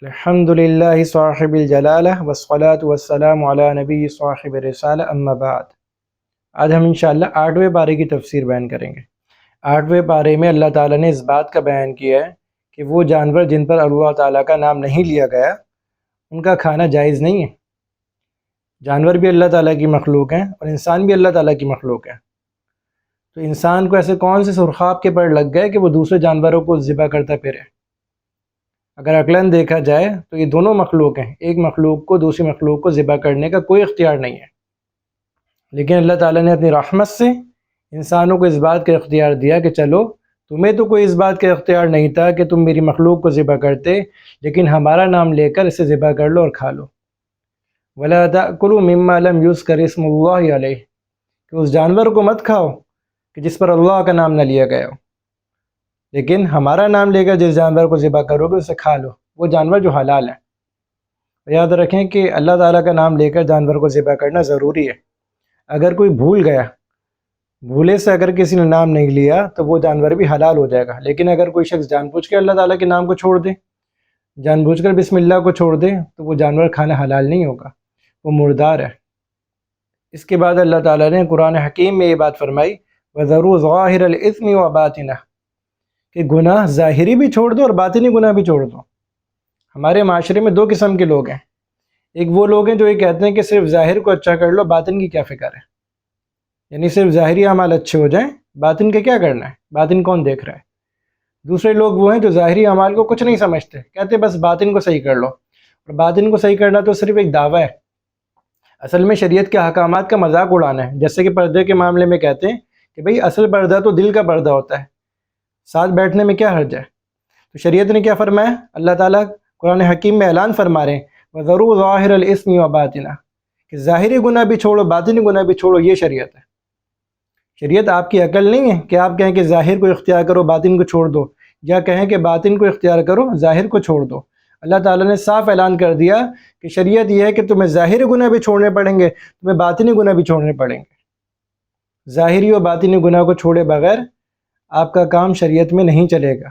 الحمدللہ صاحب الجلالہ والصلاة والسلام علی نبی صاحب الرسالہ اما بعد۔ آج ہم انشاءاللہ 8ویں پارے کی تفسیر بیان کریں گے۔ 8ویں پارے میں اللہ تعالیٰ نے اس بات کا بیان کیا ہے کہ وہ جانور جن پر اللہ تعالیٰ کا نام نہیں لیا گیا ان کا کھانا جائز نہیں ہے۔ جانور بھی اللہ تعالیٰ کی مخلوق ہیں اور انسان بھی اللہ تعالیٰ کی مخلوق ہے، تو انسان کو ایسے کون سے سرخاب کے پر لگ گئے کہ وہ دوسرے جانوروں کو ذبح کرتا پھرے؟ اگر عقلاً دیکھا جائے تو یہ دونوں مخلوق ہیں، ایک مخلوق کو دوسری مخلوق کو ذبح کرنے کا کوئی اختیار نہیں ہے، لیکن اللہ تعالیٰ نے اپنی رحمت سے انسانوں کو اس بات کا اختیار دیا کہ چلو تمہیں تو کوئی اس بات کا اختیار نہیں تھا کہ تم میری مخلوق کو ذبح کرتے، لیکن ہمارا نام لے کر اسے ذبح کر لو اور کھا لو۔ وَلَا تَأْكُلُوا مِمَّا لَمْ يُذْكَرِ اسْمُ اللَّهِ عَلَيْهِ، کہ اس جانور کو مت کھاؤ کہ جس پر اللہ کا نام نہ لیا گیا ہو، لیکن ہمارا نام لے کر جس جانور کو ذبح کرو گے اسے کھا لو، وہ جانور جو حلال ہیں۔ یاد رکھیں کہ اللہ تعالیٰ کا نام لے کر جانور کو ذبح کرنا ضروری ہے۔ اگر کوئی بھول گیا، بھولے سے اگر کسی نے نام نہیں لیا تو وہ جانور بھی حلال ہو جائے گا، لیکن اگر کوئی شخص جان بوجھ کے اللہ تعالیٰ کے نام کو چھوڑ دے، جان بوجھ کر بسم اللہ کو چھوڑ دے، تو وہ جانور کھانا حلال نہیں ہوگا، وہ مردار ہے۔ اس کے بعد اللہ تعالیٰ نے قرآن حکیم میں یہ بات فرمائی وَذَرُوا ظَاهِرَ الْإِثْمِ وَبَاطِنَهُ، کہ گناہ ظاہری بھی چھوڑ دو اور باطنی گناہ بھی چھوڑ دو۔ ہمارے معاشرے میں دو قسم کے لوگ ہیں، ایک وہ لوگ ہیں جو یہ کہتے ہیں کہ صرف ظاہر کو اچھا کر لو، باطن کی کیا فکر ہے، یعنی صرف ظاہری اعمال اچھے ہو جائیں، باطن کے کیا کرنا ہے، باطن کون دیکھ رہا ہے۔ دوسرے لوگ وہ ہیں جو ظاہری اعمال کو کچھ نہیں سمجھتے، کہتے بس باطن کو صحیح کر لو، اور باطن کو صحیح کرنا تو صرف ایک دعویٰ ہے، اصل میں شریعت کے احکامات کا مذاق اڑانا ہے۔ جیسے کہ پردے کے معاملے میں کہتے ہیں کہ بھئی اصل پردہ تو دل کا پردہ ہوتا ہے، ساتھ بیٹھنے میں کیا حرج ہے۔ تو شریعت نے کیا فرمایا؟ اللہ تعالیٰ قرآن حکیم میں اعلان فرما رہے ہیں وَذَرُوا ظَاهِرَ الْإِثْمِ وَبَاطِنَهُ، کہ ظاہری گناہ بھی چھوڑو، باطنی گناہ بھی چھوڑو، یہ شریعت ہے۔ شریعت آپ کی عقل نہیں ہے کہ آپ کہیں کہ ظاہر کو اختیار کرو باطن کو چھوڑ دو، یا کہیں کہ باطن کو اختیار کرو ظاہر کو چھوڑ دو۔ اللہ تعالیٰ نے صاف اعلان کر دیا کہ شریعت یہ ہے کہ تمہیں ظاہری گناہ بھی چھوڑنے پڑیں گے، تمہیں باطنی گناہ بھی چھوڑنے پڑیں گے۔ ظاہری و باطنی گناہ کو چھوڑے بغیر آپ کا کام شریعت میں نہیں چلے گا۔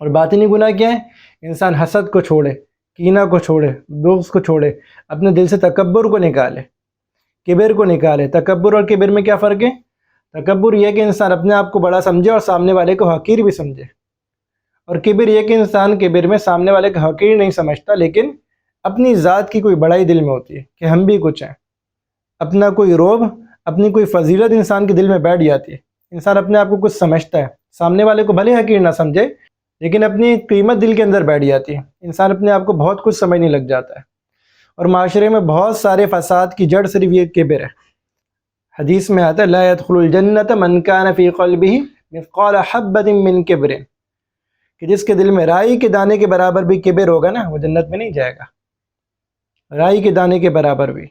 اور باطنی گناہ کیا ہے؟ انسان حسد کو چھوڑے، کینہ کو چھوڑے، بغض کو چھوڑے، اپنے دل سے تکبر کو نکالے، کبر کو نکالے۔ تکبر اور کبر میں کیا فرق ہے؟ تکبر یہ کہ انسان اپنے آپ کو بڑا سمجھے اور سامنے والے کو حقیر بھی سمجھے، اور کبر یہ کہ انسان کبر میں سامنے والے کو حقیر نہیں سمجھتا، لیکن اپنی ذات کی کوئی بڑائی دل میں ہوتی ہے کہ ہم بھی کچھ ہیں، اپنا کوئی روب، اپنی کوئی فضیلت انسان کے دل میں بیٹھ جاتی ہے۔ انسان اپنے آپ کو کچھ سمجھتا ہے، سامنے والے کو بھلے حقیر نہ سمجھے، لیکن اپنی قیمت دل کے اندر بیٹھ جاتی ہے، انسان اپنے آپ کو بہت کچھ سمجھنے لگ جاتا ہے۔ اور معاشرے میں بہت سارے فساد کی جڑ صرف یہ کبر ہے۔ حدیث میں آتا ہے لا يدخل الجنت من كان في قلبه مثقال حبة من کبر، کہ جس کے دل میں رائی کے دانے کے برابر بھی کبر ہوگا نا، وہ جنت میں نہیں جائے گا، رائی کے دانے کے برابر بھی۔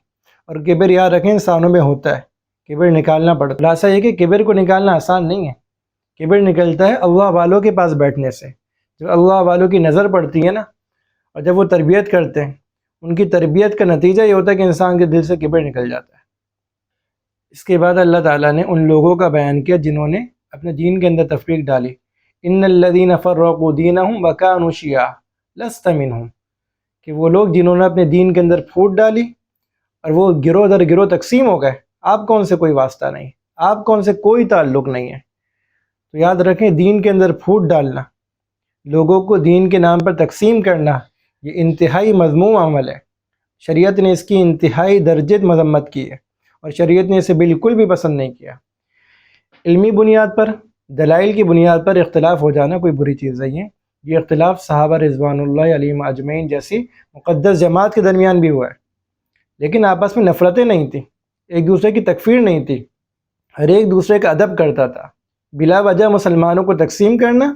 اور کبر یاد رکھیں انسانوں میں ہوتا ہے، کبر نکالنا پڑتا ہے۔ خلاصہ یہ کہ کبر کو نکالنا آسان نہیں ہے، کبر نکلتا ہے اللہ والوں کے پاس بیٹھنے سے، جب اللہ والوں کی نظر پڑتی ہے نا، اور جب وہ تربیت کرتے ہیں، ان کی تربیت کا نتیجہ یہ ہوتا ہے کہ انسان کے دل سے کبر نکل جاتا ہے۔ اس کے بعد اللہ تعالیٰ نے ان لوگوں کا بیان کیا جنہوں نے اپنے دین کے اندر تفریق ڈالی۔ ان الذین فرقوا دینہم وکانوا شیعا لست منہم، کہ وہ لوگ جنہوں نے اپنے دین کے اندر پھوٹ ڈالی اور وہ گروہ در گروہ تقسیم ہو گئے، آپ کون سے کوئی واسطہ نہیں، آپ کون سے کوئی تعلق نہیں ہے۔ تو یاد رکھیں دین کے اندر پھوٹ ڈالنا، لوگوں کو دین کے نام پر تقسیم کرنا، یہ انتہائی مذموم عمل ہے۔ شریعت نے اس کی انتہائی درجے مذمت کی ہے، اور شریعت نے اسے بالکل بھی پسند نہیں کیا۔ علمی بنیاد پر، دلائل کی بنیاد پر اختلاف ہو جانا کوئی بری چیز نہیں ہے، یہ اختلاف صحابہ رضوان اللہ علیہم اجمعین جیسی مقدس جماعت کے درمیان بھی ہوا ہے، لیکن آپس میں نفرتیں نہیں تھیں، ایک دوسرے کی تکفیر نہیں تھی، ہر ایک دوسرے کا ادب کرتا تھا۔ بلا وجہ مسلمانوں کو تقسیم کرنا،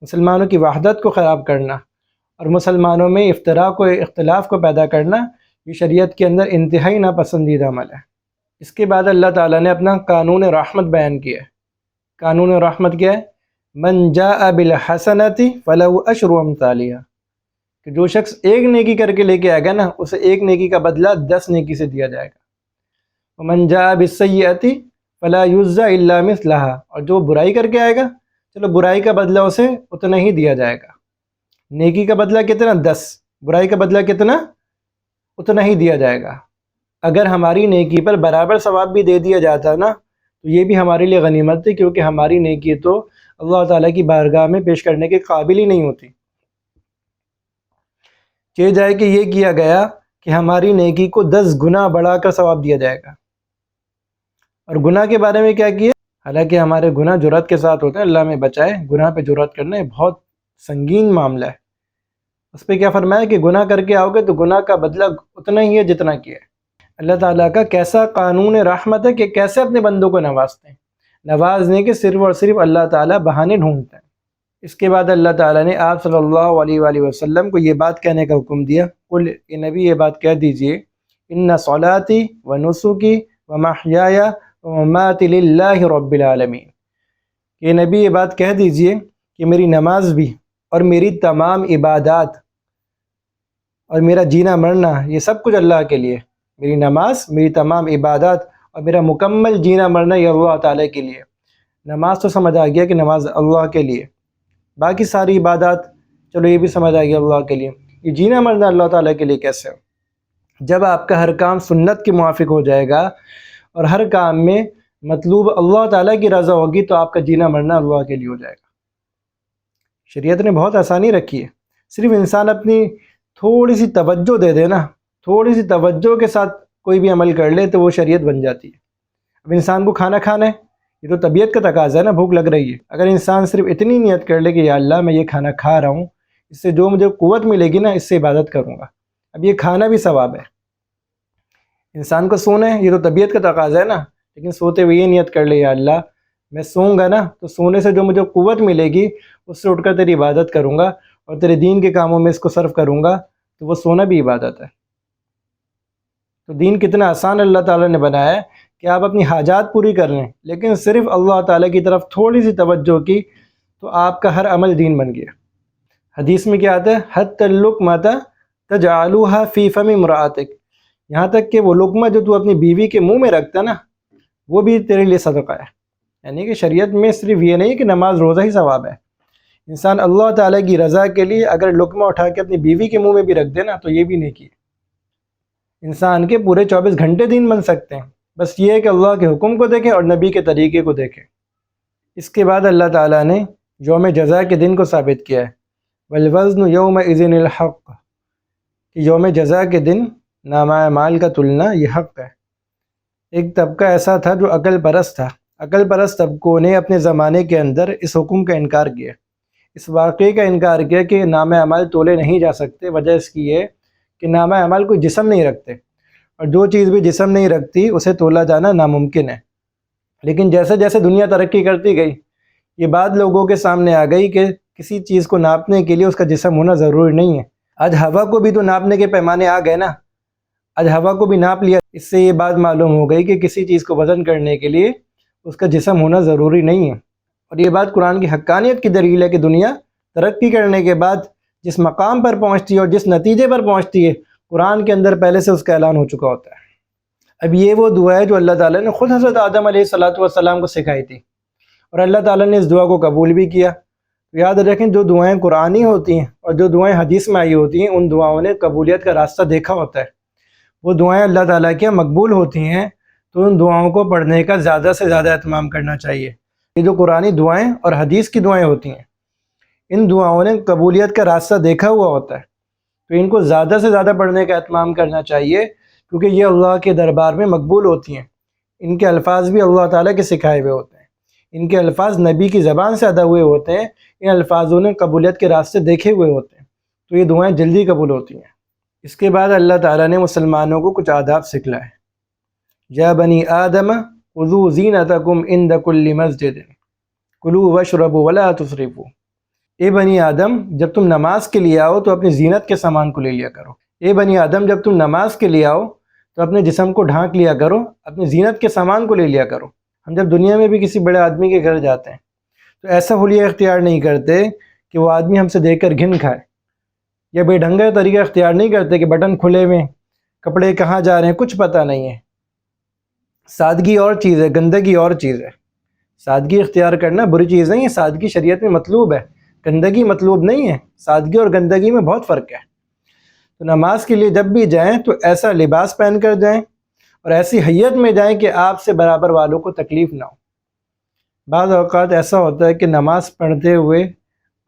مسلمانوں کی وحدت کو خراب کرنا، اور مسلمانوں میں افتراق و اختلاف کو پیدا کرنا، یہ شریعت کے اندر انتہائی ناپسندیدہ عمل ہے۔ اس کے بعد اللہ تعالیٰ نے اپنا قانون رحمت بیان کیا ہے۔ قانون رحمت کیا ہے؟ من جاء بالحسنۃ فلہ عشر امثالہا، کہ جو شخص ایک نیکی کر کے لے کے آئے گا نا، اسے ایک نیکی کا بدلہ 10 نیکی سے دیا جائے گا۔ ومن جاء بالسیئۃ فلا یجزی الا مثلہا، اور جو برائی کر کے آئے گا، چلو برائی کا بدلہ اسے اتنا ہی دیا جائے گا۔ نیکی کا بدلہ کتنا؟ 10، برائی کا بدلہ کتنا؟ اتنا ہی دیا جائے گا۔ اگر ہماری نیکی پر برابر ثواب بھی دے دیا جاتا نا تو یہ بھی ہمارے لیے غنیمت تھی، کیونکہ ہماری نیکی تو اللہ تعالیٰ کی بارگاہ میں پیش کرنے کے قابل ہی نہیں ہوتی۔ کہ جائے کہ یہ کیا گیا کہ ہماری نیکی کو 10 گنا بڑھا کر ثواب دیا جائے گا، اور گناہ کے بارے میں کیا کیا؟ حالانکہ ہمارے گناہ جرات کے ساتھ ہوتے ہیں، اللہ میں بچائے، گناہ پہ جرات کرنا یہ بہت سنگین معاملہ ہے۔ اس پہ کیا فرمایا کہ گناہ کر کے آؤ گے تو گناہ کا بدلہ اتنا ہی ہے جتنا کیا ہے۔ اللہ تعالیٰ کا کیسا قانون رحمت ہے کہ کیسے اپنے بندوں کو نوازتے ہیں، نوازنے کے صرف اور صرف اللہ تعالیٰ بہانے ڈھونڈتے ہیں۔ اس کے بعد اللہ تعالیٰ نے آپ صلی اللہ علیہ وآلہ وسلم کو یہ بات کہنے کا حکم دیا، قل اے نبی یہ بات کہہ دیجئے، ان صلاتی و نسکی و محیای و مماتی للہ رب العالمین، کہ نبی یہ بات کہہ دیجئے کہ میری نماز بھی اور میری تمام عبادات اور میرا جینا مرنا یہ سب کچھ اللہ کے لیے، میری نماز، میری تمام عبادات اور میرا مکمل جینا مرنا یہ اللہ تعالیٰ کے لیے۔ نماز تو سمجھ آ گیا کہ نماز اللہ کے لیے، باقی ساری عبادات چلو یہ بھی سمجھ آ گیا اللہ کے لیے، یہ جینا مرنا اللہ تعالیٰ کے لیے کیسے ہو؟ جب آپ کا ہر کام سنت کے موافق ہو جائے گا اور ہر کام میں مطلوب اللہ تعالیٰ کی رضا ہوگی تو آپ کا جینا مرنا اللہ کے لیے ہو جائے گا۔ شریعت نے بہت آسانی رکھی ہے، صرف انسان اپنی تھوڑی سی توجہ دے دے نا، تھوڑی سی توجہ کے ساتھ کوئی بھی عمل کر لے تو وہ شریعت بن جاتی ہے۔ اب انسان کو کھانا کھانا ہے، یہ تو طبیعت کا تقاضا ہے نا، بھوک لگ رہی ہے، اگر انسان صرف اتنی نیت کر لے کہ یا اللہ میں یہ کھانا کھا رہا ہوں، اس سے جو مجھے قوت ملے گی نا اس سے عبادت کروں گا، اب یہ کھانا بھی ثواب ہے۔ انسان کو سونا ہے، یہ تو طبیعت کا تقاضا ہے نا، لیکن سوتے ہوئے یہ نیت کر لے یا اللہ میں سوؤں گا نا تو سونے سے جو مجھے قوت ملے گی اس سے اٹھ کر تیری عبادت کروں گا اور تیرے دین کے کاموں میں اس کو صرف کروں گا، تو وہ سونا بھی عبادت ہے۔ تو دین کتنا آسان اللہ تعالیٰ نے بنایا ہے کہ آپ اپنی حاجات پوری کر لیں، لیکن صرف اللہ تعالیٰ کی طرف تھوڑی سی توجہ کی تو آپ کا ہر عمل دین بن گیا۔ حدیث میں کیا آتا ہے؟ حتی اللقمۃ تجعلوها فی فم امرأتک، یہاں تک کہ وہ لقمہ جو تو اپنی بیوی کے منہ میں رکھتا نا وہ بھی تیرے لیے صدقہ ہے۔ یعنی کہ شریعت میں صرف یہ نہیں کہ نماز روزہ ہی ثواب ہے، انسان اللہ تعالیٰ کی رضا کے لیے اگر لقمہ اٹھا کے اپنی بیوی کے منہ میں بھی رکھ دے نا تو یہ بھی نیکی ہے۔ انسان کے پورے 24 گھنٹے دین بن سکتے ہیں، بس یہ ہے کہ اللہ کے حکم کو دیکھیں اور نبی کے طریقے کو دیکھیں۔ اس کے بعد اللہ تعالیٰ نے یوم جزا کے دن کو ثابت کیا ہے، والوزن یومئذ الحق، کہ یوم جزا کے دن نامہ اعمال کا تلنا یہ حق ہے۔ ایک طبقہ ایسا تھا جو عقل پرست تھا، عقل پرست طبقوں نے اپنے زمانے کے اندر اس حکم کا انکار کیا، اس واقعے کا انکار کیا کہ نامہ اعمال تولے نہیں جا سکتے۔ وجہ اس کی ہے کہ نامہ اعمال کوئی جسم نہیں رکھتے، اور جو چیز بھی جسم نہیں رکھتی اسے تولا جانا ناممکن ہے۔ لیکن جیسے جیسے دنیا ترقی کرتی گئی یہ بات لوگوں کے سامنے آ گئی کہ کسی چیز کو ناپنے کے لیے اس کا جسم ہونا ضروری نہیں ہے۔ آج ہوا کو بھی تو ناپنے کے پیمانے آ گئے نا، آج ہوا کو بھی ناپ لیا، اس سے یہ بات معلوم ہو گئی کہ کسی چیز کو وزن کرنے کے لیے اس کا جسم ہونا ضروری نہیں ہے۔ اور یہ بات قرآن کی حقانیت کی دلیل ہے کہ دنیا ترقی کرنے کے بعد جس مقام پر پہنچتی ہے اور جس نتیجے پر پہنچتی ہے قرآن کے اندر پہلے سے اس کا اعلان ہو چکا ہوتا ہے۔ اب یہ وہ دعا ہے جو اللہ تعالیٰ نے خود حضرت آدم علیہ السلام کو سکھائی تھی، اور اللہ تعالیٰ نے اس دعا کو قبول بھی کیا۔ یاد رکھیں جو دعائیں قرآنی ہوتی ہیں اور جو دعائیں حدیث میں آئی ہوتی ہیں ان دعاؤں نے قبولیت کا راستہ دیکھا ہوتا ہے، وہ دعائیں اللہ تعالیٰ کی مقبول ہوتی ہیں، تو ان دعاؤں کو پڑھنے کا زیادہ سے زیادہ اہتمام کرنا چاہیے۔ یہ جو قرآنی دعائیں اور حدیث کی دعائیں ہوتی ہیں ان دعاؤں نے قبولیت کا راستہ دیکھا ہوا ہوتا ہے، تو ان کو زیادہ سے زیادہ پڑھنے کا اہتمام کرنا چاہیے، کیونکہ یہ اللہ کے دربار میں مقبول ہوتی ہیں۔ ان کے الفاظ بھی اللہ تعالیٰ کے سکھائے ہوئے ہوتے ہیں، ان کے الفاظ نبی کی زبان سے ادا ہوئے ہوتے ہیں، ان الفاظوں نے قبولیت کے راستے دیکھے ہوئے ہوتے ہیں، تو یہ دعائیں جلدی قبول ہوتی ہیں۔ اس کے بعد اللہ تعالیٰ نے مسلمانوں کو کچھ آداب سکھلائے۔ یا بنی آدم خذوا زینتکم عند کل مسجد کلوا واشربوا ولا تسرفوا، اے بنی آدم جب تم نماز کے لیے آؤ تو اپنی زینت کے سامان کو لے لیا کرو۔ اے بنی آدم جب تم نماز کے لیے آؤ تو اپنے جسم کو ڈھانک لیا کرو، اپنی زینت کے سامان کو لے لیا کرو۔ ہم جب دنیا میں بھی کسی بڑے آدمی کے گھر جاتے ہیں تو ایسا حلیہ اختیار نہیں کرتے کہ وہ آدمی ہم سے دیکھ کر گھن کھائے، یا بے ڈھنگا طریقہ اختیار نہیں کرتے کہ بٹن کھلے ہوئے، کپڑے کہاں جا رہے ہیں کچھ پتہ نہیں ہے۔ سادگی اور چیز ہے، گندگی اور چیز ہے۔ سادگی اختیار کرنا بری چیز نہیں ہے، سادگی شریعت میں مطلوب ہے، گندگی مطلوب نہیں ہے، سادگی اور گندگی میں بہت فرق ہے۔ تو نماز کے لیے جب بھی جائیں تو ایسا لباس پہن کر جائیں اور ایسی حیت میں جائیں کہ آپ سے برابر والوں کو تکلیف نہ ہو۔ بعض اوقات ایسا ہوتا ہے کہ نماز پڑھتے ہوئے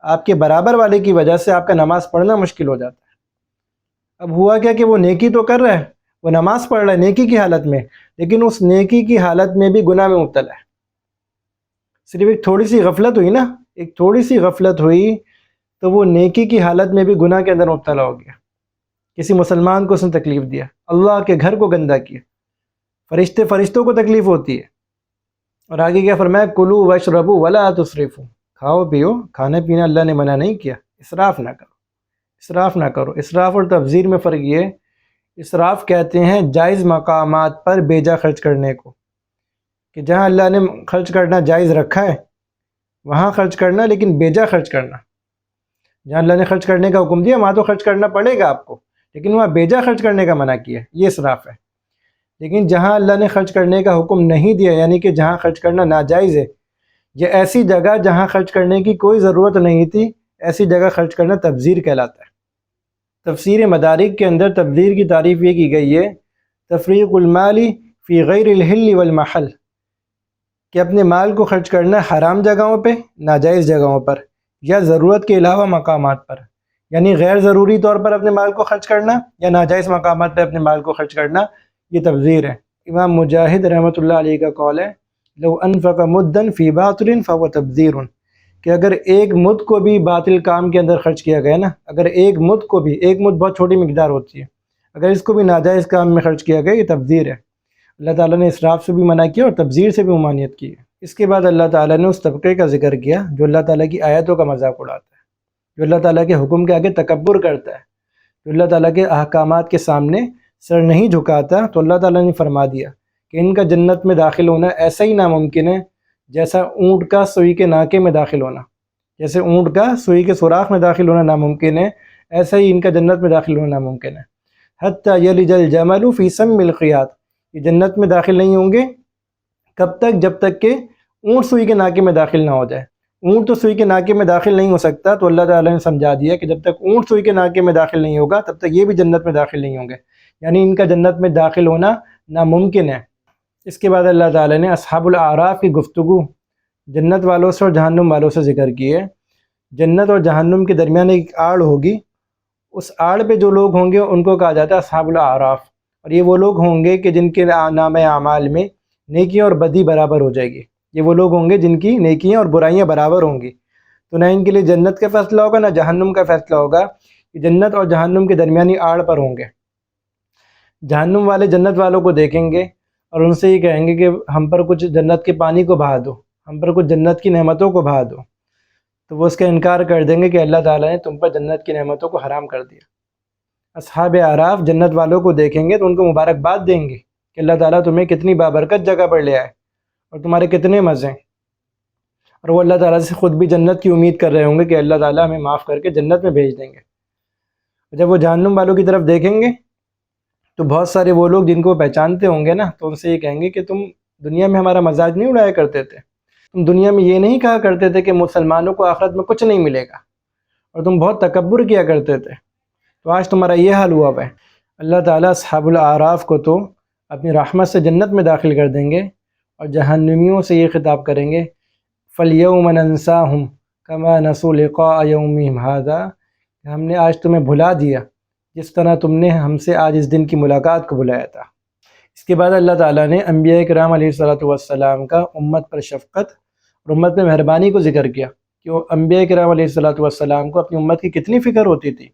آپ کے برابر والے کی وجہ سے آپ کا نماز پڑھنا مشکل ہو جاتا ہے۔ اب ہوا کیا کہ وہ نیکی تو کر رہا ہے، وہ نماز پڑھ رہا ہے نیکی کی حالت میں، لیکن اس نیکی کی حالت میں بھی گناہ میں مبتلا ہے۔ صرف ایک تھوڑی سی غفلت ہوئی نا، ایک تھوڑی سی غفلت ہوئی تو وہ نیکی کی حالت میں بھی گناہ کے اندر مبتلا ہو گیا۔ کسی مسلمان کو اس نے تکلیف دیا، اللہ کے گھر کو گندہ کیا، فرشتوں کو تکلیف ہوتی ہے۔ اور آگے کیا فرمایا، کلوا واشربوا ولا تسرفوا، کھاؤ پیو، کھانے پینا اللہ نے منع نہیں کیا، اسراف نہ کرو، اسراف نہ کرو۔ اسراف اور تبذیر میں فرق یہ ہے، اسراف کہتے ہیں جائز مقامات پر بیجا خرچ کرنے کو، کہ جہاں اللہ نے خرچ کرنا جائز رکھا ہے وہاں خرچ کرنا، لیکن بیجا خرچ کرنا۔ جہاں اللہ نے خرچ کرنے کا حکم دیا وہاں تو خرچ کرنا پڑے گا آپ کو، لیکن وہاں بیجا خرچ کرنے کا منع کیا، یہ اسراف ہے۔ لیکن جہاں اللہ نے خرچ کرنے کا حکم نہیں دیا، یعنی کہ جہاں خرچ کرنا ناجائز ہے، یہ ایسی جگہ جہاں خرچ کرنے کی کوئی ضرورت نہیں تھی، ایسی جگہ خرچ کرنا تبذیر کہلاتا ہے۔ تفسیر مدارک کے اندر تبذیر کی تعریف یہ کی گئی ہے، تفریق المال فی غیر الحل والمحل، کہ اپنے مال کو خرچ کرنا حرام جگہوں پہ، ناجائز جگہوں پر، یا ضرورت کے علاوہ مقامات پر، یعنی غیر ضروری طور پر اپنے مال کو خرچ کرنا یا ناجائز مقامات پہ اپنے مال کو خرچ کرنا، یہ تبذیر ہے۔ امام مجاہد رحمۃ اللہ علیہ کا قول ہے، لو انفق مدن فی باطل فهو تبذیر، کہ اگر ایک مد کو بھی باطل کام کے اندر خرچ کیا گیا نا، اگر ایک مد کو بھی، ایک مد بہت چھوٹی مقدار ہوتی ہے، اگر اس کو بھی ناجائز کام میں خرچ کیا گیا، یہ تبذیر ہے۔ اللہ تعالیٰ نے اسراف سے بھی منع کیا اور تبذیر سے بھی ممانعت کی ہے۔ اس کے بعد اللہ تعالیٰ نے اس طبقے کا ذکر کیا جو اللہ تعالیٰ کی آیتوں کا مذاق اڑاتا ہے، جو اللہ تعالیٰ کے حکم کے آگے تکبر کرتا ہے، جو اللہ تعالیٰ کے احکامات کے سامنے سر نہیں جھکاتا۔ تو اللہ تعالیٰ نے فرما دیا کہ ان کا جنت میں داخل ہونا ایسا ہی ناممکن ہے جیسا اونٹ کا سوئی کے ناکے میں داخل ہونا، جیسے اونٹ کا سوئی کے سوراخ میں داخل ہونا ناممکن ہے، ایسا ہی ان کا جنت میں داخل ہونا ناممکن ہے۔ حتیٰ یلج الجمل فی سم الخیاط، یہ جنت میں داخل نہیں ہوں گے کب تک؟ جب تک کہ اونٹ سوئی کے ناکے میں داخل نہ ہو جائے۔ اونٹ تو سوئی کے ناکے میں داخل نہیں ہو سکتا، تو اللہ تعالیٰ نے سمجھا دیا کہ جب تک اونٹ سوئی کے ناکے میں داخل نہیں ہوگا تب تک یہ بھی جنت میں داخل نہیں ہوں گے، یعنی ان کا جنت میں داخل ہونا ناممکن ہے۔ اس کے بعد اللہ تعالیٰ نے اصحاب الاعراف کی گفتگو جنت والوں سے اور جہنم والوں سے ذکر کی ہے۔ جنت اور جہنم کے درمیان ایک آڑ ہوگی، اس آڑ پہ جو لوگ ہوں گے ان کو کہا جاتا ہے اصحاب الاعراف، اور یہ وہ لوگ ہوں گے کہ جن کے نام اعمال میں نیکیاں اور بدی برابر ہو جائے گی۔ یہ وہ لوگ ہوں گے جن کی نیکیاں اور برائیاں برابر ہوں گی، تو نہ ان کے لیے جنت کا فیصلہ ہوگا نہ جہنم کا فیصلہ ہوگا، کہ جنت اور جہنم کے درمیانی آڑ پر ہوں گے۔ جہنم والے جنت والوں کو دیکھیں گے اور ان سے یہ کہیں گے کہ ہم پر کچھ جنت کے پانی کو بہا دو، ہم پر کچھ جنت کی نعمتوں کو بہا دو، تو وہ اس کا انکار کر دیں گے کہ اللہ تعالیٰ نے تم پر جنت کی نعمتوں کو حرام کر دیا۔ اصحاب اعراف جنت والوں کو دیکھیں گے تو ان کو مبارکباد دیں گے کہ اللہ تعالیٰ تمہیں کتنی بابرکت جگہ پر لے آئے اور تمہارے کتنے مزے ہیں، اور وہ اللہ تعالیٰ سے خود بھی جنت کی امید کر رہے ہوں گے کہ اللہ تعالیٰ ہمیں معاف کر کے جنت میں بھیج دیں گے۔ جب وہ جہنم والوں کی طرف دیکھیں گے تو بہت سارے وہ لوگ جن کو پہچانتے ہوں گے نا، تو ان سے یہ کہیں گے کہ تم دنیا میں ہمارا مزاج نہیں اڑایا کرتے تھے، تم دنیا میں یہ نہیں کہا کرتے تھے کہ مسلمانوں کو آخرت میں کچھ نہیں ملے گا، اور تم بہت تکبر کیا کرتے تھے، تو آج تمہارا یہ حال ہوا ہے۔ اللہ تعالیٰ اصحاب الاعراف کو تو اپنی رحمت سے جنت میں داخل کر دیں گے، اور جہنمیوں سے یہ خطاب کریں گے، فَالْيَوْمَ نَنْسَاهُمْ كَمَا نَسُوا لِقَاءَ يَوْمِهِمْ هَذَا، ہم نے آج تمہیں بھلا دیا جس طرح تم نے ہم سے آج اس دن کی ملاقات کو بلایا تھا۔ اس کے بعد اللہ تعالیٰ نے انبیاء کرام علیہ السلام کا امت پر شفقت اور امت میں مہربانی کو ذکر کیا، کہ وہ انبیاء کرام علیہ السلام کو اپنی امت کی کتنی فکر ہوتی تھی۔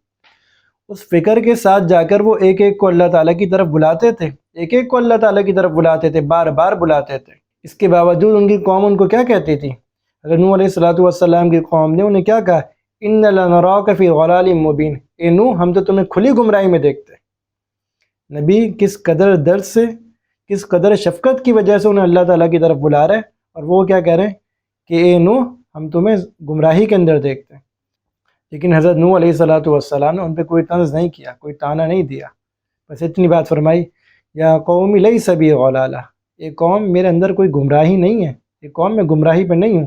اس فکر کے ساتھ جا کر وہ ایک ایک کو اللہ تعالیٰ کی طرف بلاتے تھے، ایک ایک کو اللہ تعالیٰ کی طرف بلاتے تھے، بار بار بلاتے تھے۔ اس کے باوجود ان کی قوم ان کو کیا کہتی تھی؟ حضرت نوح علیہ السلام کی قوم نے انہیں کیا کہا؟ ان لنراک فی ضلال مبین، اے نوح ہم تو تمہیں کھلی گمراہی میں دیکھتے ہیں۔ نبی کس قدر درد سے، کس قدر شفقت کی وجہ سے انہیں اللہ تعالیٰ کی طرف بلا رہے ہیں، اور وہ کیا کہہ رہے ہیں کہ اے نوح ہم تمہیں گمراہی کے اندر دیکھتے ہیں۔ لیکن حضرت نوح علیہ السلام نے ان پہ کوئی طنز نہیں کیا، کوئی طعنہ نہیں دیا، بس اتنی بات فرمائی، یا قوم لیس بی ضلالہ، یہ قوم میرے اندر کوئی گمراہی نہیں ہے، یہ قوم میں گمراہی پہ نہیں ہوں،